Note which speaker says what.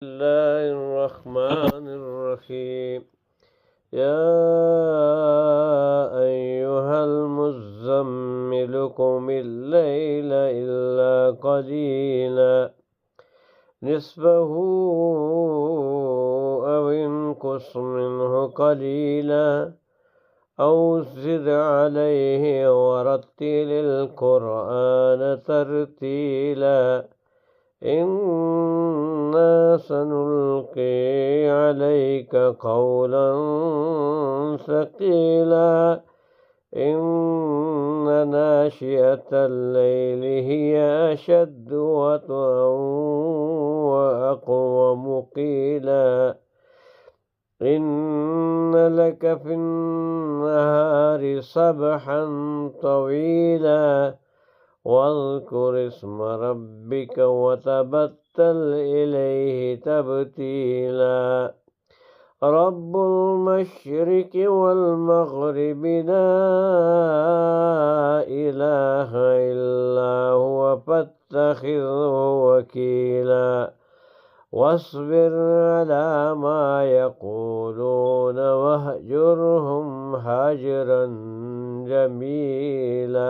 Speaker 1: الله الرحمن الرحيم. يا أيها المزمل قم الليل إلا قليلا نصفه أو انقص منه قليلا أو زد عليه ورتل القرآن ترتيلا إنا سنلقي عليك قولا ثقيلا إن ناشئة الليل هي أشد وطئا وأقوم قيلا إن لك في النهار سبحا طويلا واذكر اسم ربك وتبتل إليه تبتيلا رب المشرق والمغرب لا إله إلا هو فاتخذه وكيلا واصبر على ما يقولون واهجرهم هجرا جميلا.